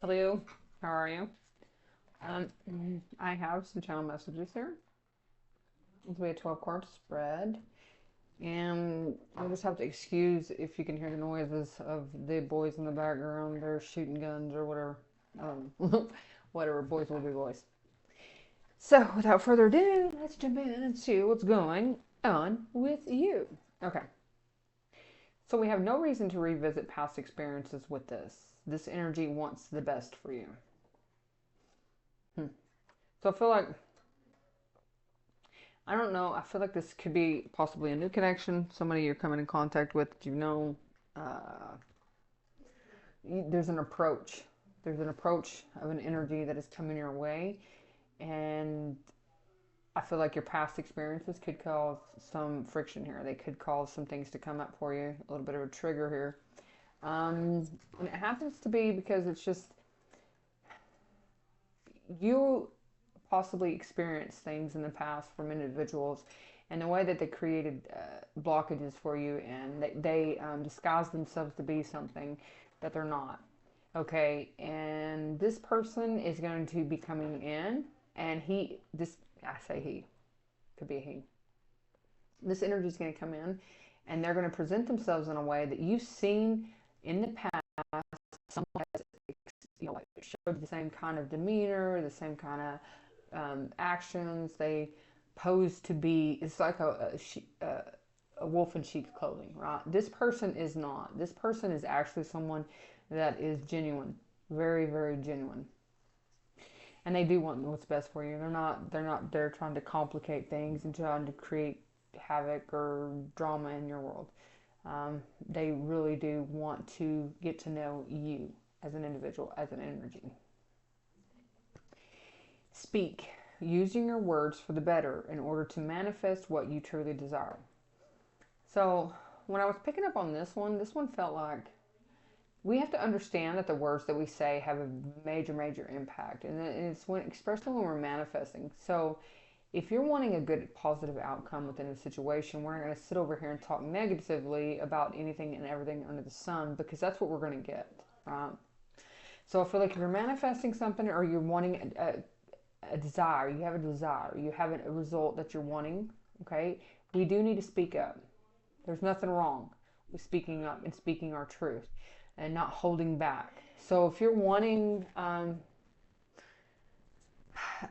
Hello, how are you? I have some channel messages here. This will be a 12 card spread. And I'll just have to excuse if you can hear the noises of the boys in the background. They're shooting guns or whatever. Whatever, boys will be boys. So, without further ado, let's jump in and see what's going on with you. Okay, so we have no reason to revisit past experiences with this. This energy wants the best for you. So I feel like I don't know. I feel like this could be possibly a new connection, somebody you're coming in contact with that you know. Uh, there's an approach. There's an approach of an energy that is coming your way, and I feel like your past experiences could cause some friction here. They could cause some things to come up for you, a little bit of a trigger here. And it happens to be because it's just you possibly experienced things in the past from individuals and the way that they created blockages for you, and they disguise themselves to be something that they're not. Okay, and this person is going to be coming in, and I say he, could be a he. This energy is going to come in, and they're going to present themselves in a way that you've seen in the past. Someone has, like, showed the same kind of demeanor, the same kind of actions. They pose to be, it's like a wolf in sheep's clothing, right? This person is not. This person is actually someone that is genuine, very, very genuine. And they do want what's best for you. They're not there trying to complicate things and trying to create havoc or drama in your world. They really do want to get to know you as an individual, as an energy. Speak, using your words for the better in order to manifest what you truly desire. So, when I was picking up on this one felt like we have to understand that the words that we say have a major, major impact. And it's when, especially when we're manifesting. So, if you're wanting a good, positive outcome within a situation, we're not going to sit over here and talk negatively about anything and everything under the sun, because that's what we're going to get, right? So I feel like if you're manifesting something, or you're wanting a desire, you have a desire, you have a result that you're wanting, okay, we do need to speak up. There's nothing wrong with speaking up and speaking our truth and not holding back. So if you're wanting,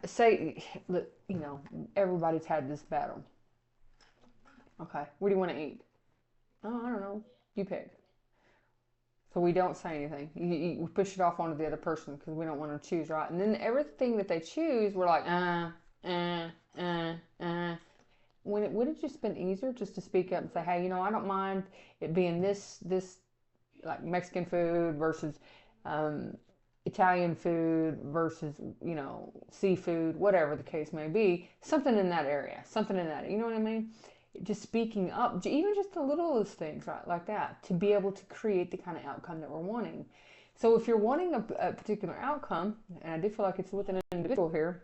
say, everybody's had this battle. Okay, what do you want to eat? Oh, I don't know. You pick. So we don't say anything. We push it off onto the other person because we don't want to choose, right? And then everything that they choose, we're like, uh, uh. When it would have just been easier just to speak up and say, hey, I don't mind it being this like Mexican food versus um, Italian food versus seafood, whatever the case may be. Something in that area, something in that. You know what I mean? Just speaking up, even just the littlest things, right, like that, to be able to create the kind of outcome that we're wanting. So if you're wanting a particular outcome, and I do feel like it's with an individual here,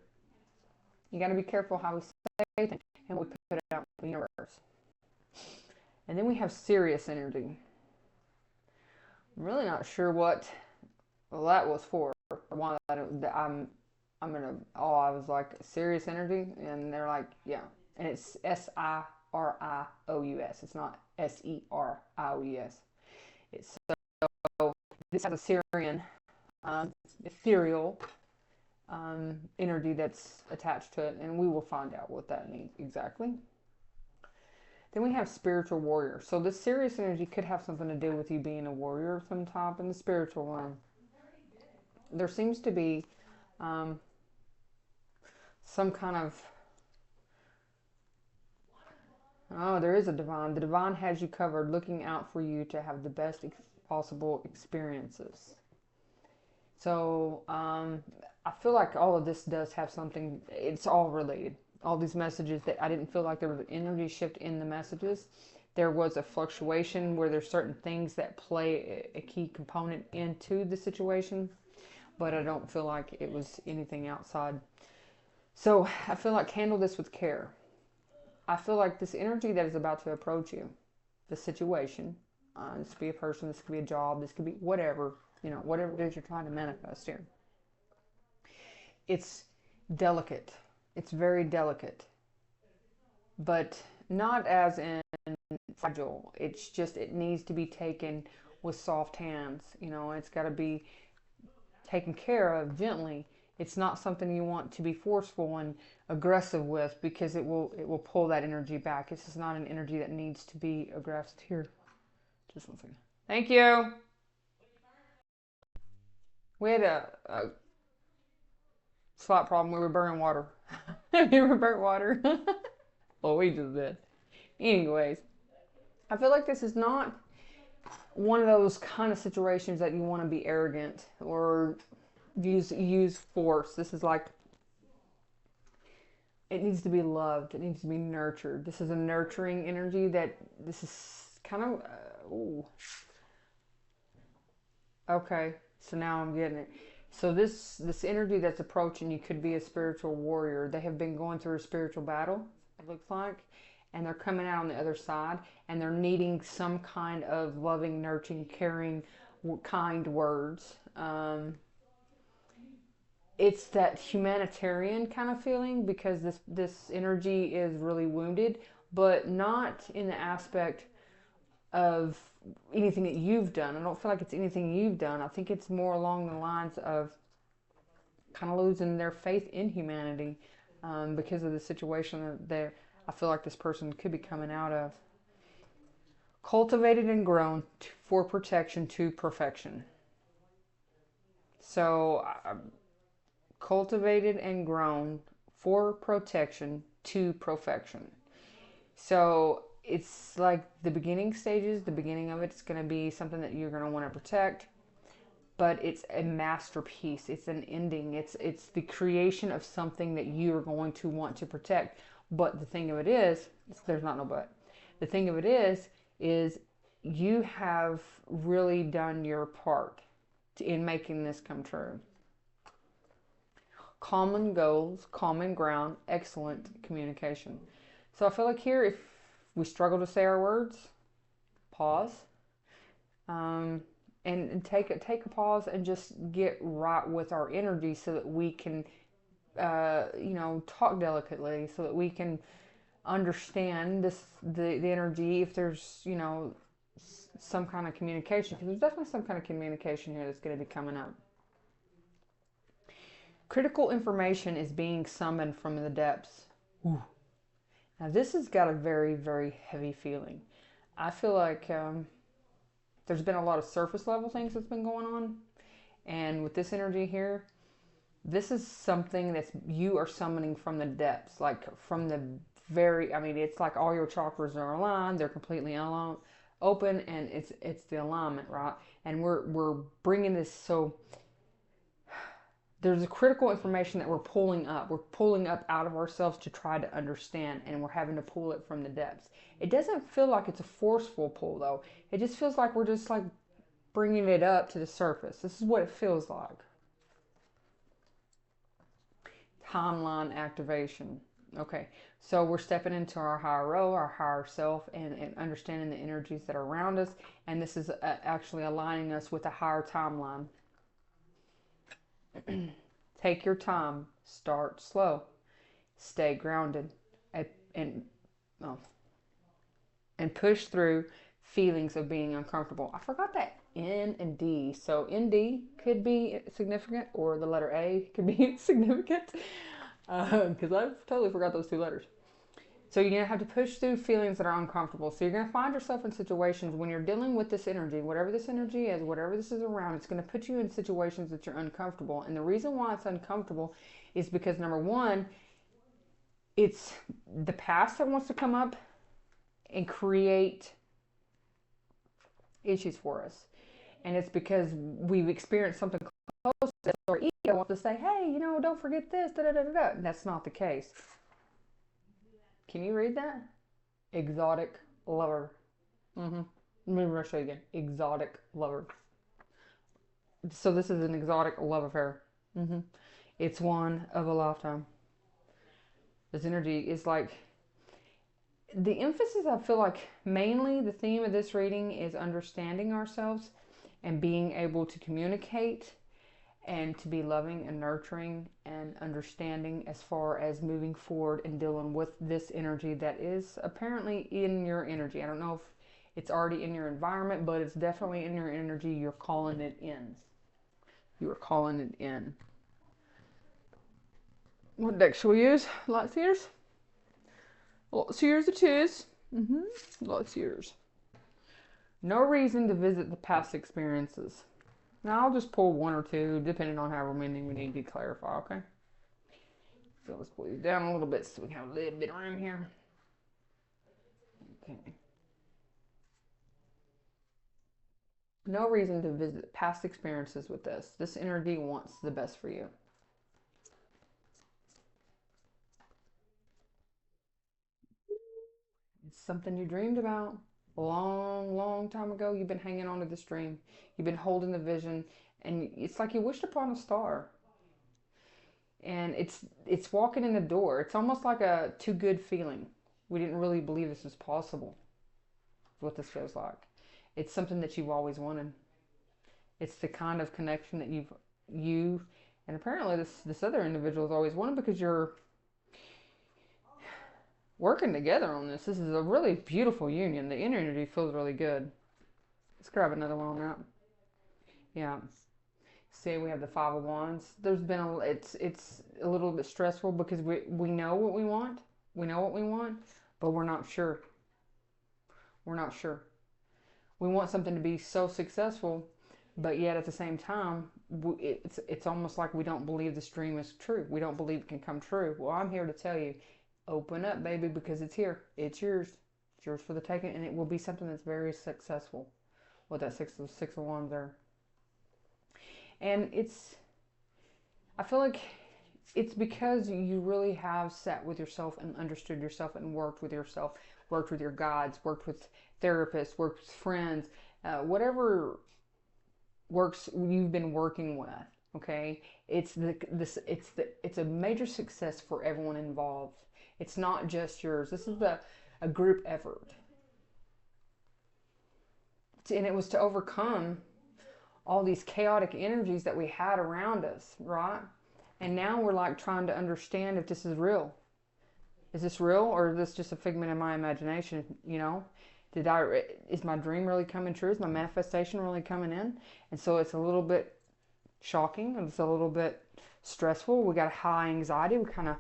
you got to be careful how we say things and we put it out in the universe. And then we have Sirius energy. I'm really not sure what that was for. Why I'm gonna. Oh, I was like, Sirius energy, and they're like, yeah, and it's Sirious. It's not Serious. It's so this has a Syrian, ethereal energy that's attached to it, and we will find out what that means exactly. Then we have spiritual warrior. So this Sirius energy could have something to do with you being a warrior of some type in the spiritual realm. There seems to be um, some kind of, oh, there is a divine. The divine has you covered, looking out for you to have the best possible experiences. So I feel like all of this does have something, it's all related. All these messages that I didn't feel like there was an energy shift in the messages. There was a fluctuation where there's certain things that play a key component into the situation, but I don't feel like it was anything outside. So I feel like handle this with care. I feel like this energy that is about to approach you, the situation, this could be a person, this could be a job, this could be whatever, you know, whatever it is you're trying to manifest here. It's delicate. It's very delicate, but not as in fragile. It's just, it needs to be taken with soft hands. You know, it's got to be taken care of gently. It's not something you want to be forceful and aggressive with, because it will pull that energy back. This is not an energy that needs to be aggressive. Here, just one second. Thank you. We had a spot problem. We were burning water. We were burnt water. Well, we just did. Anyways, I feel like this is not one of those kind of situations that you want to be arrogant or use force. This is like, it needs to be loved. It needs to be nurtured. This is a nurturing energy. That this is kind of ooh. Okay, so now I'm getting it. So this energy that's approaching you could be a spiritual warrior. They have been going through a spiritual battle, it looks like, and they're coming out on the other side, and they're needing some kind of loving, nurturing, caring, kind words. It's that humanitarian kind of feeling, because this energy is really wounded, but not in the aspect of anything that you've done. I don't feel like it's anything you've done. I think it's more along the lines of kind of losing their faith in humanity, because of the situation that I feel like this person could be coming out of. Cultivated and grown for protection to perfection. So, cultivated and grown for protection to perfection. So it's like the beginning stages, the beginning of it's going to be something that you're going to want to protect, but it's a masterpiece. It's an ending. It's the creation of something that you're going to want to protect. But the thing of it is, there's not no but. The thing of it is you have really done your part in making this come true. Common goals, common ground, excellent communication. So I feel like here, if we struggle to say our words, pause, and take a pause and just get right with our energy, so that we can, talk delicately, so that we can understand the energy. If there's some kind of communication, because there's definitely some kind of communication here that's going to be coming up. Critical information is being summoned from the depths. Ooh. Now this has got a very, very heavy feeling. I feel like there's been a lot of surface level things that's been going on. And with this energy here, this is something that you are summoning from the depths. Like from the it's like all your chakras are aligned. They're completely open, and it's the alignment, right? And we're bringing this, so there's a critical information that we're pulling up. We're pulling up out of ourselves to try to understand, and we're having to pull it from the depths. It doesn't feel like it's a forceful pull, though. It just feels like we're just like bringing it up to the surface. This is what it feels like. Timeline activation. Okay, so we're stepping into our higher role, our higher self, and understanding the energies that are around us. And this is actually aligning us with a higher timeline. Take your time. Start slow. Stay grounded. And push through feelings of being uncomfortable. I forgot that N and D. So ND could be significant, or the letter A could be significant, because I totally forgot those two letters. So you're going to have to push through feelings that are uncomfortable. So you're going to find yourself in situations when you're dealing with this energy, whatever this energy is, whatever this is around, it's going to put you in situations that you're uncomfortable. And the reason why it's uncomfortable is because, number one, it's the past that wants to come up and create issues for us. And it's because we've experienced something close to our ego wants to say, hey, don't forget this, da da da da. That's not the case. Can you read that? Exotic lover. Let me show you again. Exotic lover. So this is an exotic love affair. It's one of a lifetime. This energy is like, the emphasis, I feel like mainly the theme of this reading is understanding ourselves, and being able to communicate and to be loving and nurturing and understanding as far as moving forward and dealing with this energy that is apparently in your energy. I don't know if it's already in your environment, but it's definitely in your energy. You're calling it in. You are calling it in. What deck shall we use? Light Seers? Light Seers it is. Light Seers. No reason to visit the past experiences. Now I'll just pull one or two, depending on however many we need to clarify, okay? So let's pull these down a little bit so we have a little bit of room here. Okay. No reason to visit past experiences with this. This energy wants the best for you. It's something you dreamed about a long, long time ago. You've been hanging on to this dream. You've been holding the vision, and it's like you wished upon a star. And it's walking in the door. It's almost like a too good feeling. We didn't really believe this was possible. Is what this feels like. It's something that you've always wanted. It's the kind of connection that you and apparently this other individual has always wanted, because you're working together on this. This is a really beautiful union. The energy feels really good. Let's grab another one on that. Yeah. See, we have the Five of Wands. It's a little bit stressful because we know what we want. We know what we want, but we're not sure. We're not sure. We want something to be so successful, but yet at the same time, it's almost like we don't believe this dream is true. We don't believe it can come true. Well, I'm here to tell you, open up, baby, because it's here. It's yours. It's yours for the taking, and it will be something that's very successful. With that six of wands there. And I feel like it's because you really have sat with yourself and understood yourself and worked with yourself, worked with your guides, worked with therapists, worked with friends, whatever works you've been working with. Okay, it's a major success for everyone involved. It's not just yours. This is a group effort, and it was to overcome all these chaotic energies that we had around us, right? And now we're like trying to understand if this is real. Is this real, or is this just a figment of my imagination? You know, is my dream really coming true? Is my manifestation really coming in? And so it's a little bit shocking. It's a little bit stressful. We got high anxiety. We kind of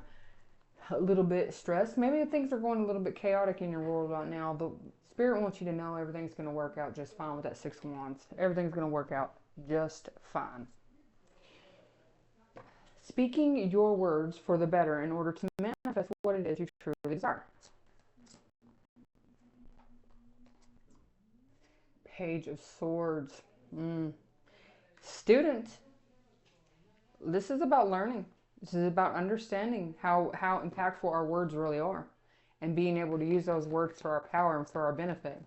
a little bit stressed. Maybe things are going a little bit chaotic in your world right now, but Spirit wants you to know everything's going to work out just fine with that Six of Wands. Everything's going to work out just fine. Speaking your words for the better in order to manifest what it is you truly desire. Page of Swords. Student, this is about learning. This is about understanding how impactful our words really are, and being able to use those words for our power and for our benefit.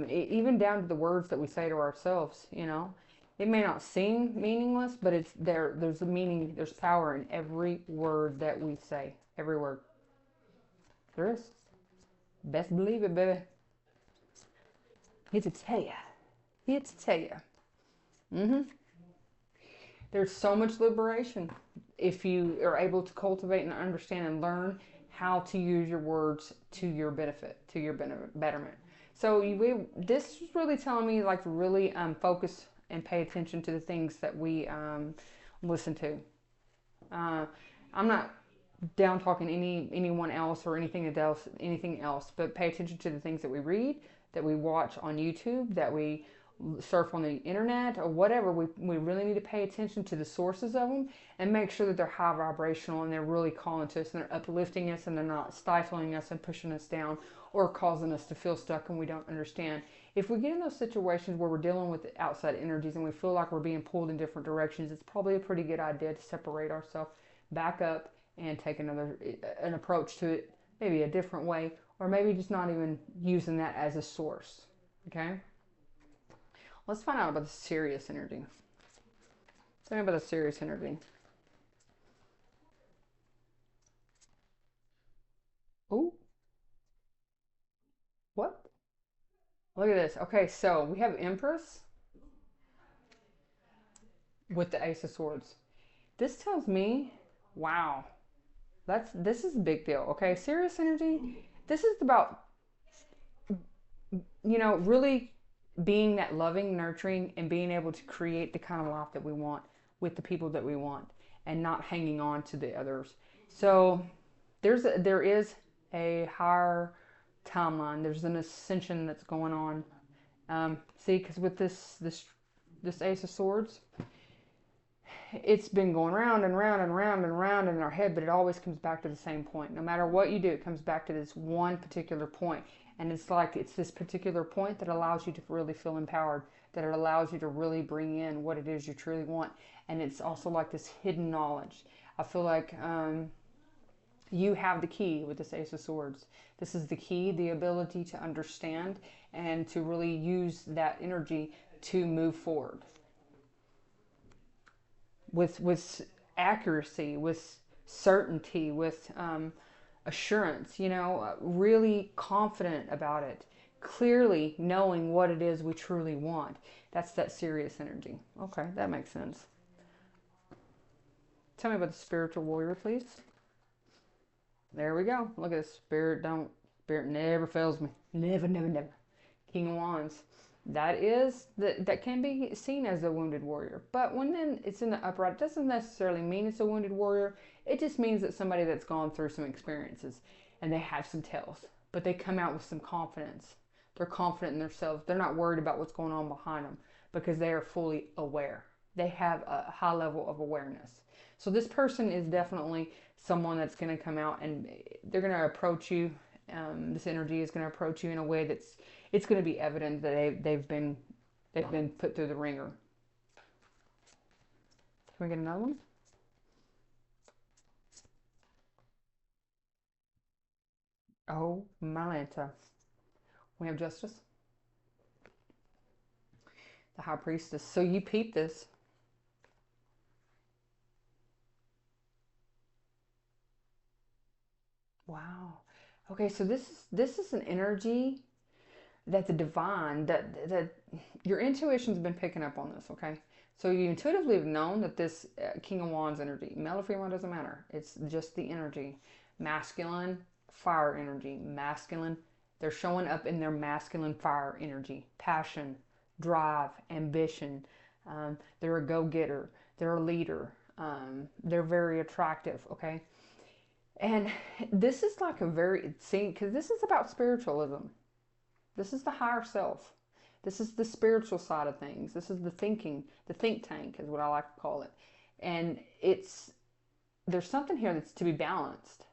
Even down to the words that we say to ourselves, you know. It may not seem meaningless, but it's there. There's a meaning, there's power in every word that we say. Every word. There is. Best believe it, baby. Here to tell you. Here to tell you. There's so much liberation if you are able to cultivate and understand and learn how to use your words to your benefit, to your betterment. So this is really telling me like to really focus and pay attention to the things that we listen to. I'm not down talking anyone else or anything else, but pay attention to the things that we read, that we watch on YouTube, that we surf on the internet, or whatever. We really need to pay attention to the sources of them and make sure that they're high vibrational and they're really calling to us and they're uplifting us and they're not stifling us and pushing us down or causing us to feel stuck and we don't understand. If we get in those situations where we're dealing with outside energies and we feel like we're being pulled in different directions, it's probably a pretty good idea to separate ourselves, back up, and take an approach to it, maybe a different way, or maybe just not even using that as a source. Okay? Let's find out about the Sirius energy. Tell me about the Sirius energy. Oh. What? Look at this. Okay, so we have Empress. with the Ace of Swords. This tells me, wow, this is a big deal. Okay, Sirius energy. This is about, really being that loving, nurturing, and being able to create the kind of life that we want with the people that we want, and not hanging on to the others. So there is a higher timeline. There's an ascension that's going on. See, because with this Ace of Swords, it's been going round and round and round and round in our head, but it always comes back to the same point. No matter what you do, it comes back to this one particular point. And it's like it's this particular point that allows you to really feel empowered, that it allows you to really bring in what it is you truly want. And it's also like this hidden knowledge. I feel like you have the key with this Ace of Swords. This is the key, the ability to understand and to really use that energy to move forward with accuracy, with certainty, with assurance, really confident about it, clearly knowing what it is we truly want. That's that Sirius energy. Okay, that makes sense. Tell me about the spiritual warrior, please. There we go. Look at this. Spirit never fails me. Never, never, never. King of Wands. That can be seen as a wounded warrior. But when then it's in the upright, it doesn't necessarily mean it's a wounded warrior. It just means that somebody that's gone through some experiences and they have some tells, but they come out with some confidence. They're confident in themselves. They're not worried about what's going on behind them because they are fully aware. They have a high level of awareness. So this person is definitely someone that's going to come out and they're going to approach you. This energy is going to approach you in a way that's it's going to be evident that they've been put through the ringer. Can we get another one? Oh, Malanta. We have Justice, the High Priestess. So you peep this. Wow. Okay, so this is an energy that's a divine that your intuition's been picking up on this. Okay, so you intuitively have known that this King of Wands energy, male or female, doesn't matter. It's just the energy, masculine fire energy, masculine. They're showing up in their masculine fire energy, passion, drive, ambition. They're a go-getter. They're a leader. They're very attractive. Okay, and this is like a very see because this is about spiritualism. This is the higher self. This is the spiritual side of things. This is the thinking, the think tank is what I like to call it. And there's something here that's to be balanced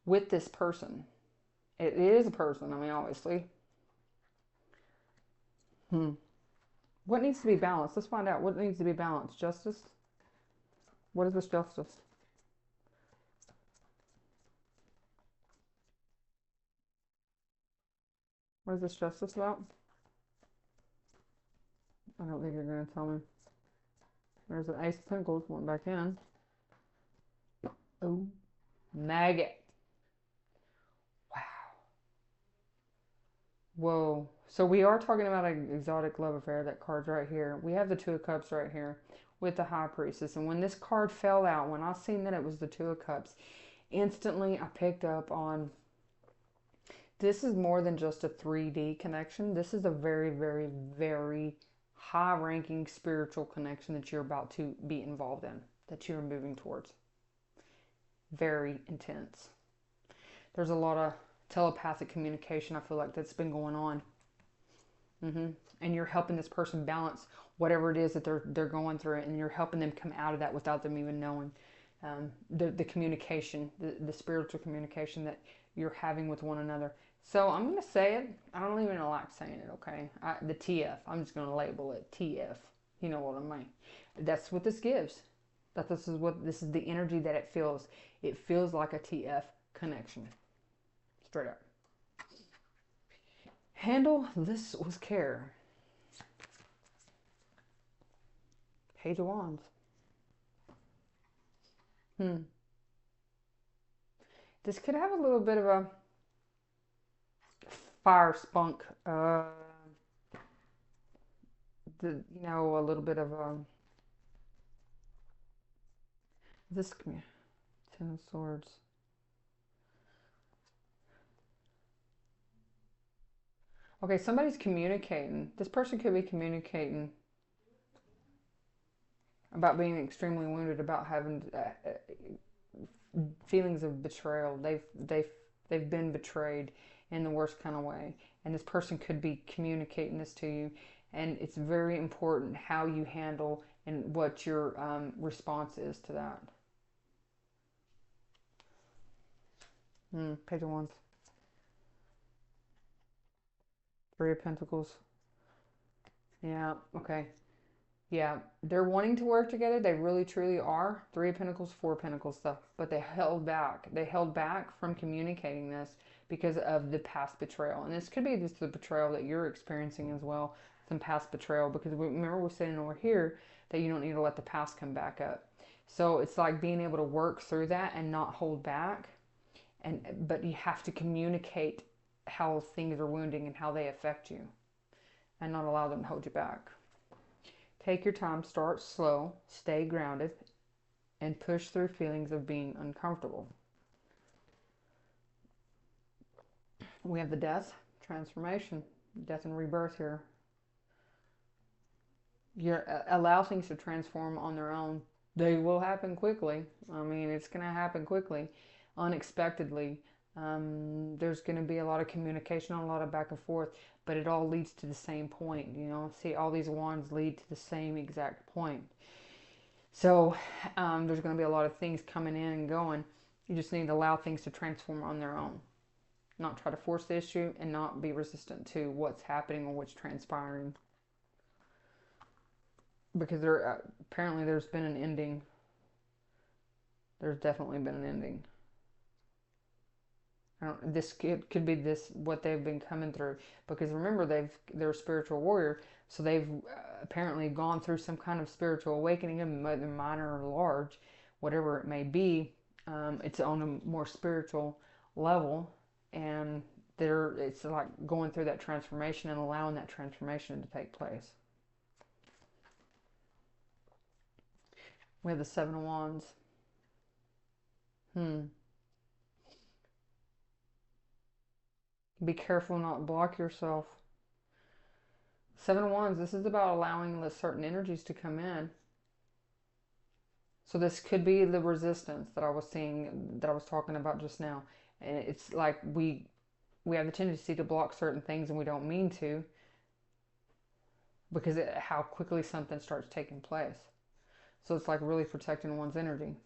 with this person. It is a person, I mean, obviously. What needs to be balanced? Let's find out what needs to be balanced. Justice? What is this justice? What is this justice about? I don't think you're going to tell me. There's an Ace of Pentacles, went back in. Oh, maggot. Wow. Whoa. So we are talking about an exotic love affair. That card's right here. We have the Two of Cups right here with the High Priestess. And when this card fell out, when I seen that it was the Two of Cups, instantly I picked up on this is more than just a 3D connection. This is a very, very, very high-ranking spiritual connection that you're about to be involved in, that you're moving towards. Very intense. There's a lot of telepathic communication, I feel like, that's been going on. And you're helping this person balance whatever it is that they're going through, and you're helping them come out of that without them even knowing. The communication, the spiritual communication that you're having with one another. So I'm going to say it. I don't even like saying it, okay? The TF. I'm just going to label it TF. You know what I mean? That's what this gives. This is the energy that it feels. It feels like a TF connection. Straight up. Handle this with care. Page of Wands. This could have a little bit of a fire spunk, a little bit of This Ten of Swords. Okay, somebody's communicating. This person could be communicating about being extremely wounded, about having feelings of betrayal. They've been betrayed in the worst kind of way, and this person could be communicating this to you. And it's very important how you handle and what your response is to that. Page of Wands. Three of Pentacles. Yeah, okay. Yeah, they're wanting to work together. They really, truly are. Three of Pentacles, Four of Pentacles stuff. But they held back. They held back from communicating this because of the past betrayal. And this could be just the betrayal that you're experiencing as well. Some past betrayal. Because remember we're saying over here that you don't need to let the past come back up. So it's like being able to work through that and not hold back. But you have to communicate how things are wounding and how they affect you. And not allow them to hold you back. Take your time, start slow, stay grounded, and push through feelings of being uncomfortable. We have the death, transformation, death and rebirth here. Allow things to transform on their own. They will happen quickly. I mean, it's going to happen quickly, unexpectedly. There's going to be a lot of communication, a lot of back and forth, but it all leads to the same point. You know, see, all these wands lead to the same exact point. So there's going to be a lot of things coming in and going. You just need to allow things to transform on their own. Not try to force the issue and not be resistant to what's happening or what's transpiring. Because apparently there's been an ending. There's definitely been an ending. This could be what they've been coming through, because remember they're a spiritual warrior, so they've apparently gone through some kind of spiritual awakening, whether minor or large, whatever it may be. It's on a more spiritual level, and it's like going through that transformation and allowing that transformation to take place. We have the Seven of Wands. Be careful not to block yourself. Seven of Wands, this is about allowing the certain energies to come in. So this could be the resistance that I was seeing, that I was talking about just now. And it's like we have the tendency to block certain things and we don't mean to, because how quickly something starts taking place. So it's like really protecting one's energy.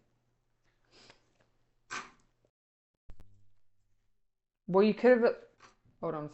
Well, you could have... Hold on a second.